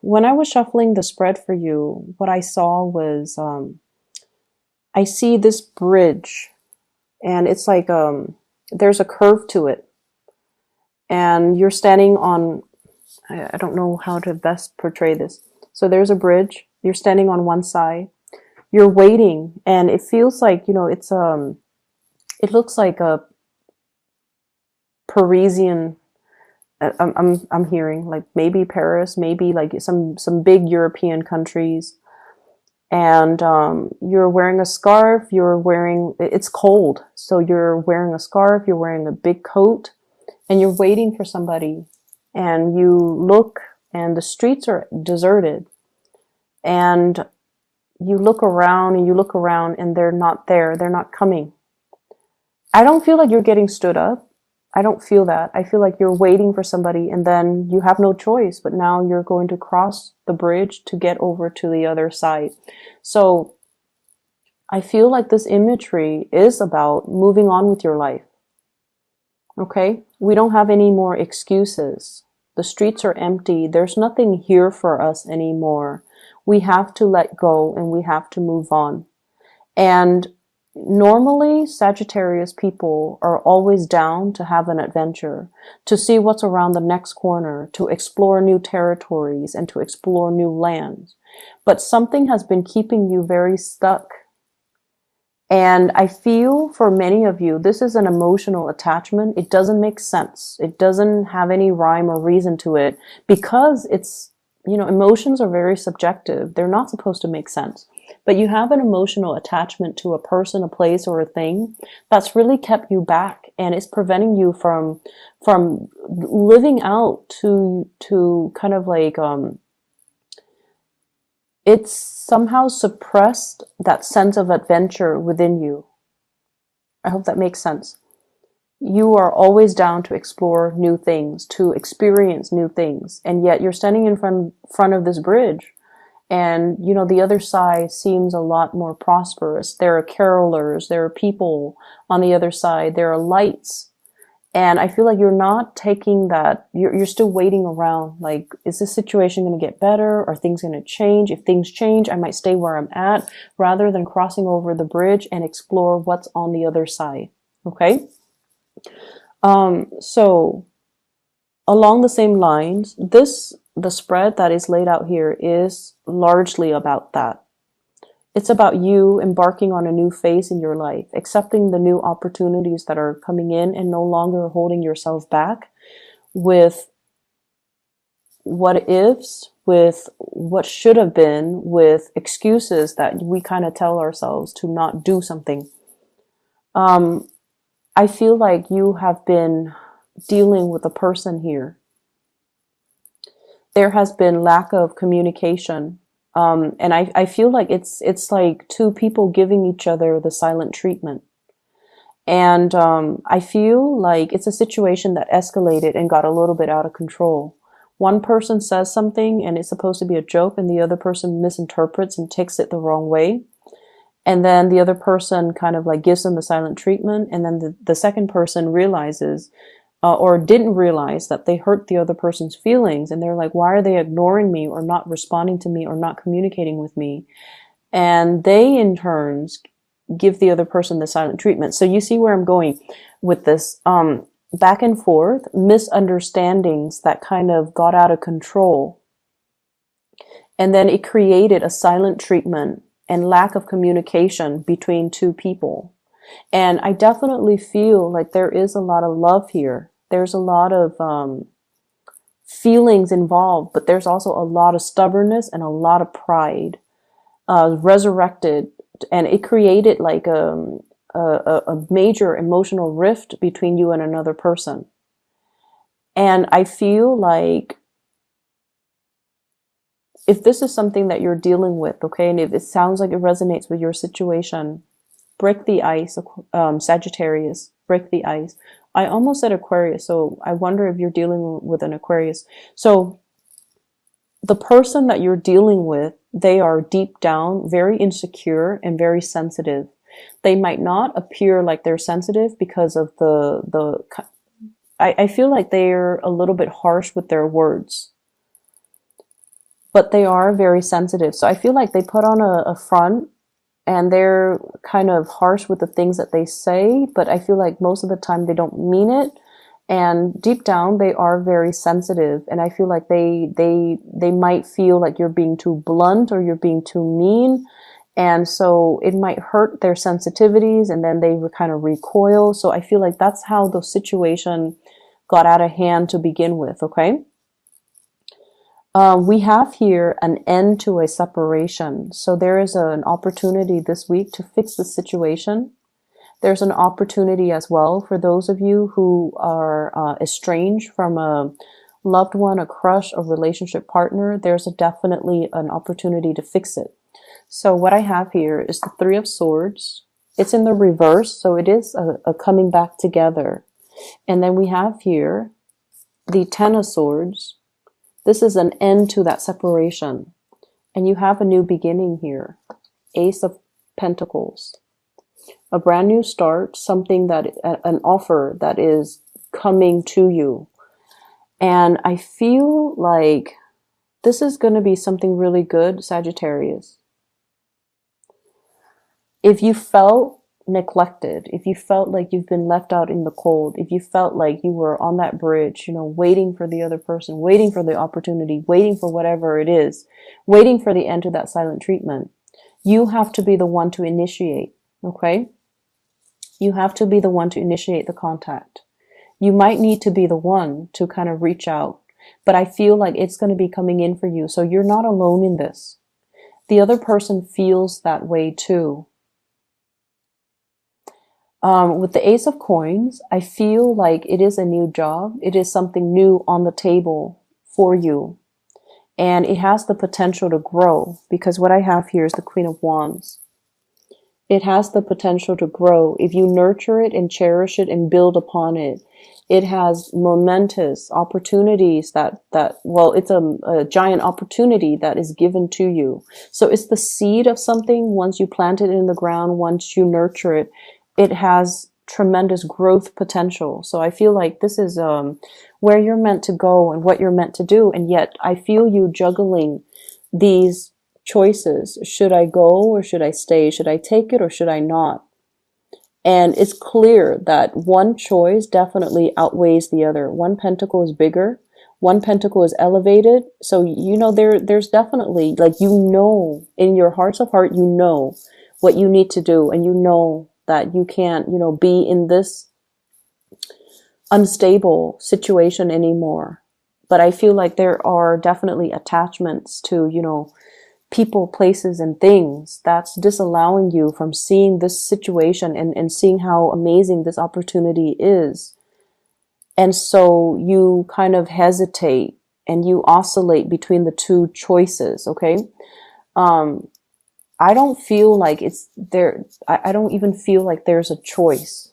When I was shuffling the spread for you, what I saw was I see this bridge, and it's like there's a curve to it, and you're standing on. I don't know how to best portray this. So there's a bridge. You're standing on one side. You're waiting, and it feels like it's it looks like a Parisian. I'm hearing like maybe Paris, maybe like some big European countries, and you're wearing a scarf. It's cold, so you're wearing a scarf. You're wearing a big coat, and you're waiting for somebody. And you look, and the streets are deserted, and you look around and you look around, and they're not there. They're not coming. I don't feel like you're getting stood up. I don't feel that. I feel like you're waiting for somebody, and then you have no choice, but now you're going to cross the bridge to get over to the other side. So I feel like this imagery is about moving on with your life. Okay? We don't have any more excuses. The streets are empty. There's nothing here for us anymore. We have to let go, and we have to move on. And normally, Sagittarius people are always down to have an adventure, to see what's around the next corner, to explore new territories, and to explore new lands. But something has been keeping you very stuck. And I feel for many of you, this is an emotional attachment. It doesn't make sense. It doesn't have any rhyme or reason to it, because emotions are very subjective. They're not supposed to make sense. But you have an emotional attachment to a person, a place, or a thing that's really kept you back, and it's preventing you from living out to kind of like it's somehow suppressed that sense of adventure within you. I hope that makes sense. You are always down to explore new things, to experience new things, and yet you're standing in front of this bridge. And, the other side seems a lot more prosperous. There are carolers, there are people on the other side, there are lights. And I feel like you're not taking that, you're still waiting around. Like, is this situation going to get better? Are things going to change? If things change, I might stay where I'm at, rather than crossing over the bridge and explore what's on the other side. Okay? So along the same lines, the spread that is laid out here is largely about that. It's about you embarking on a new phase in your life, accepting the new opportunities that are coming in, and no longer holding yourself back with what ifs, with what should have been, with excuses that we kind of tell ourselves to not do something. I feel like you have been dealing with a person here. There has been lack of communication. And I feel like it's like two people giving each other the silent treatment. And I feel like it's a situation that escalated and got a little bit out of control. One person says something and it's supposed to be a joke, and the other person misinterprets and takes it the wrong way. And then the other person kind of like gives them the silent treatment. And then the second person realizes or didn't realize that they hurt the other person's feelings. And they're like, why are they ignoring me or not responding to me or not communicating with me? And they in turns give the other person the silent treatment. So you see where I'm going with this. Back and forth, misunderstandings that kind of got out of control. And then it created a silent treatment and lack of communication between two people. And I definitely feel like there is a lot of love here. There's a lot of feelings involved, but there's also a lot of stubbornness and a lot of pride resurrected. And it created like a major emotional rift between you and another person. And I feel like if this is something that you're dealing with, okay, and if it sounds like it resonates with your situation, break the ice, Sagittarius, break the ice. I almost said Aquarius, so I wonder if you're dealing with an Aquarius. So the person that you're dealing with, they are deep down very insecure and very sensitive. They might not appear like they're sensitive because of I feel like they're a little bit harsh with their words. but they are very sensitive. So I feel like they put on a front and they're kind of harsh with the things that they say, but I feel like most of the time they don't mean it. And deep down, they are very sensitive. And I feel like they might feel like you're being too blunt or you're being too mean. And so it might hurt their sensitivities and then they kind of recoil. So I feel like that's how the situation got out of hand to begin with. Okay. We have here an end to a separation. So there is an opportunity this week to fix the situation. There's an opportunity as well for those of you who are estranged from a loved one, a crush, a relationship partner. There's definitely an opportunity to fix it. So what I have here is the Three of Swords. It's in the reverse, so it is a coming back together. And then we have here the Ten of Swords. This is an end to that separation. And you have a new beginning here. Ace of Pentacles. A brand new start, something that, an offer that is coming to you. And I feel like this is going to be something really good, Sagittarius. If you felt neglected, if you felt like you've been left out in the cold, if you felt like you were on that bridge, you know, waiting for the other person, waiting for the opportunity, waiting for whatever it is, waiting for the end to that silent treatment, you have to be the one to initiate, okay? You have to be the one to initiate the contact. You might need to be the one to kind of reach out, but I feel like it's going to be coming in for you. So you're not alone in this. The other person feels that way too. With the Ace of Coins, I feel like it is a new job. It is something new on the table for you. And it has the potential to grow because what I have here is the Queen of Wands. It has the potential to grow. If you nurture it and cherish it and build upon it, it has momentous opportunities well, it's a giant opportunity that is given to you. So it's the seed of something. Once you plant it in the ground, once you nurture it, it has tremendous growth potential. So I feel like this is where you're meant to go and what you're meant to do. And yet I feel you juggling these choices. Should I go or should I stay? Should I take it or should I not? And it's clear that one choice definitely outweighs the other. One pentacle is bigger. One pentacle is elevated. So, you know, there's definitely, like, you know, in your hearts of heart, you know what you need to do. And you know that you can't, you know, be in this unstable situation anymore. But I feel like there are definitely attachments to, you know, people, places, and things that's disallowing you from seeing this situation and seeing how amazing this opportunity is. And so you kind of hesitate and you oscillate between the two choices, okay? I don't feel like it's there. I don't even feel like there's a choice.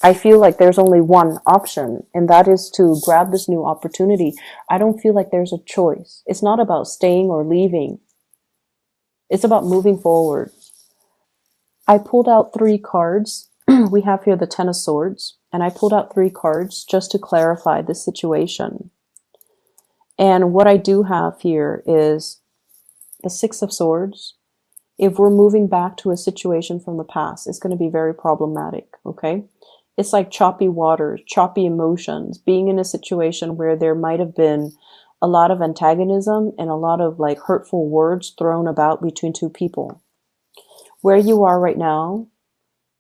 I feel like there's only one option, and that is to grab this new opportunity. I don't feel like there's a choice. It's not about staying or leaving. It's about moving forward. I pulled out 3 cards. We have here the Ten of Swords, and I pulled out 3 cards just to clarify this situation. And what I do have here is the Six of Swords. If we're moving back to a situation from the past, it's going to be very problematic, okay? It's like choppy waters, choppy emotions, being in a situation where there might have been a lot of antagonism and a lot of like hurtful words thrown about between two people. Where you are right now,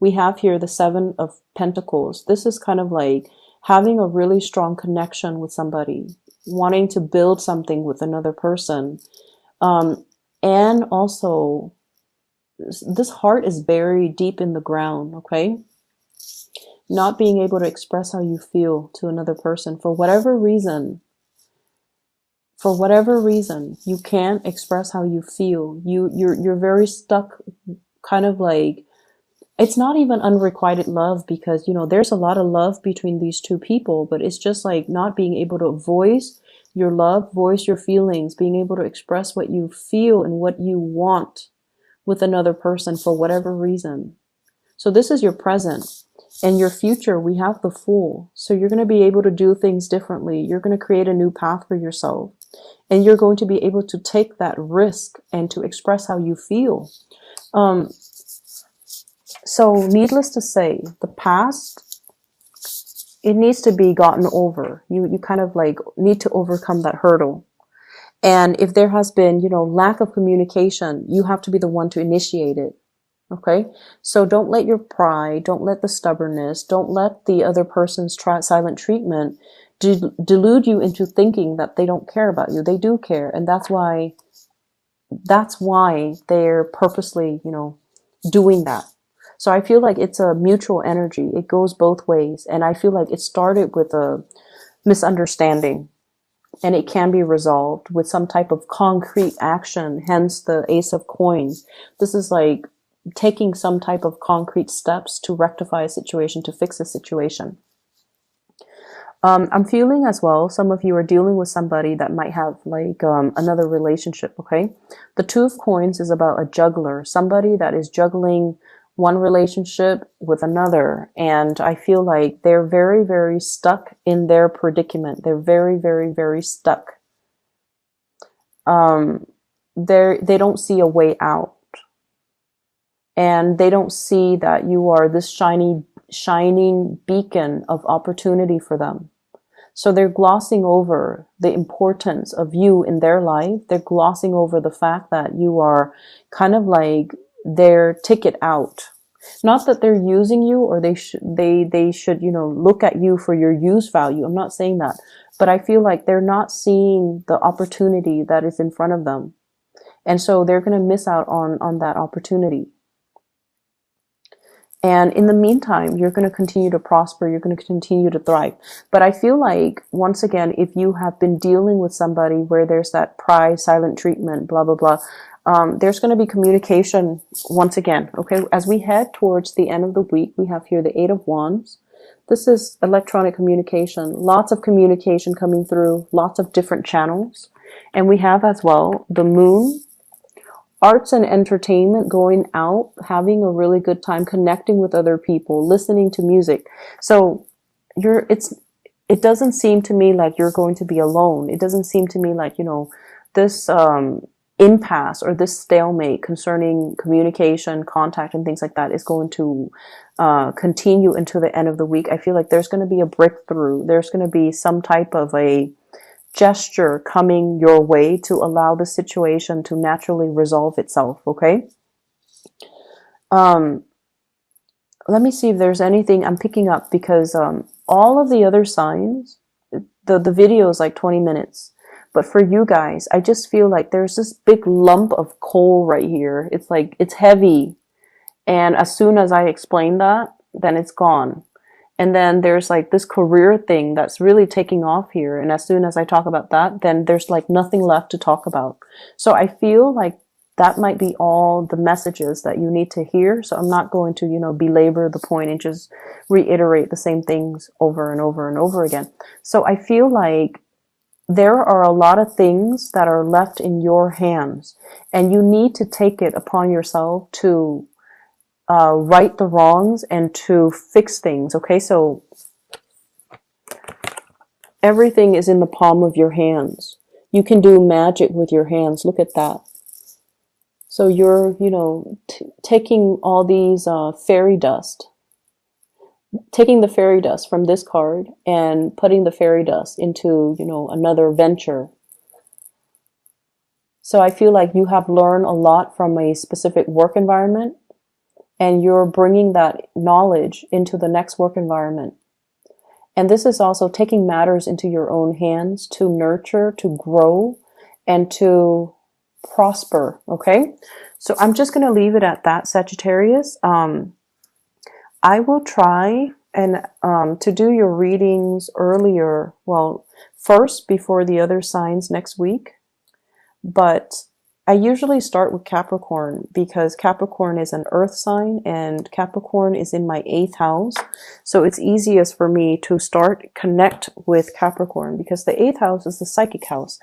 we have here the Seven of Pentacles. This is kind of like having a really strong connection with somebody, wanting to build something with another person. And also, this heart is buried deep in the ground, okay? Not being able to express how you feel to another person for whatever reason. For whatever reason, you can't express how you feel. You're very stuck, kind of like, it's not even unrequited love because, you know, there's a lot of love between these two people, but it's just like not being able to voice your love, voice your feelings, being able to express what you feel and what you want with another person for whatever reason. So this is your present. And your future, we have the Fool. So you're going to be able to do things differently. You're going to create a new path for yourself. And you're going to be able to take that risk and to express how you feel. So needless to say, the past, it needs to be gotten over. You kind of like need to overcome that hurdle. And if there has been, lack of communication, you have to be the one to initiate it. Okay? So don't let your pride, don't let the stubbornness, don't let the other person's silent treatment delude you into thinking that they don't care about you. They do care. And that's why they're purposely, doing that. So I feel like it's a mutual energy. It goes both ways. And I feel like it started with a misunderstanding, and it can be resolved with some type of concrete action, hence the Ace of Coins. This is like taking some type of concrete steps to rectify a situation, to fix a situation. I'm feeling as well, some of you are dealing with somebody that might have like another relationship, okay? The Two of Coins is about a juggler, somebody that is juggling one relationship with another. And I feel like they're very, very stuck in their predicament. They're very, very, very stuck. They don't see a way out. And they don't see that you are this shining beacon of opportunity for them. So they're glossing over the importance of you in their life. They're glossing over the fact that you are kind of like their ticket out. Not that they're using you, or they should, look at you for your use value. I'm not saying that, but I feel like they're not seeing the opportunity that is in front of them. And so they're going to miss out on that opportunity. And in the meantime, you're going to continue to prosper. You're going to continue to thrive. But I feel like, once again, if you have been dealing with somebody where there's that pride, silent treatment, blah, blah, blah, there's going to be communication once again. Okay. As we head towards the end of the week, we have here the Eight of Wands. This is electronic communication, lots of communication coming through, lots of different channels. And we have as well the Moon. Arts and entertainment, going out, having a really good time, connecting with other people, listening to music. So it doesn't seem to me like you're going to be alone. It doesn't seem to me like, this impasse or this stalemate concerning communication, contact, and things like that is going to continue into the end of the week. I feel like there's going to be a breakthrough. There's going to be some type of a gesture coming your way to allow the situation to naturally resolve itself. Okay. Let me see if there's anything I'm picking up, because all of the other signs, the video is like 20 minutes. But for you guys, I just feel like there's this big lump of coal right here. It's like, it's heavy. And as soon as I explain that, then it's gone. And then there's like this career thing that's really taking off here. And as soon as I talk about that, then there's like nothing left to talk about. So I feel like that might be all the messages that you need to hear. So I'm not going to, belabor the point and just reiterate the same things over and over and over again. So I feel like there are a lot of things that are left in your hands, and you need to take it upon yourself to right the wrongs and to fix things. Okay, so everything is in the palm of your hands. You can do magic with your hands. Look at that. So you're, taking all these fairy dust, taking the fairy dust from this card and putting the fairy dust into, another venture. So I feel like you have learned a lot from a specific work environment, and you're bringing that knowledge into the next work environment. And this is also taking matters into your own hands to nurture, to grow, and to prosper. Okay? So I'm just going to leave it at that, Sagittarius. I will try and to do your readings earlier, first before the other signs next week. But I usually start with Capricorn, because Capricorn is an earth sign and Capricorn is in my 8th house. So it's easiest for me to connect with Capricorn, because the 8th house is the psychic house.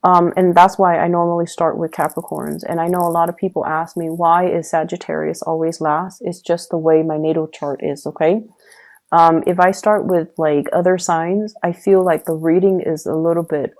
And that's why I normally start with Capricorns. And I know a lot of people ask me, why is Sagittarius always last? It's just the way my natal chart is, okay? If I start with like other signs, I feel like the reading is a little bit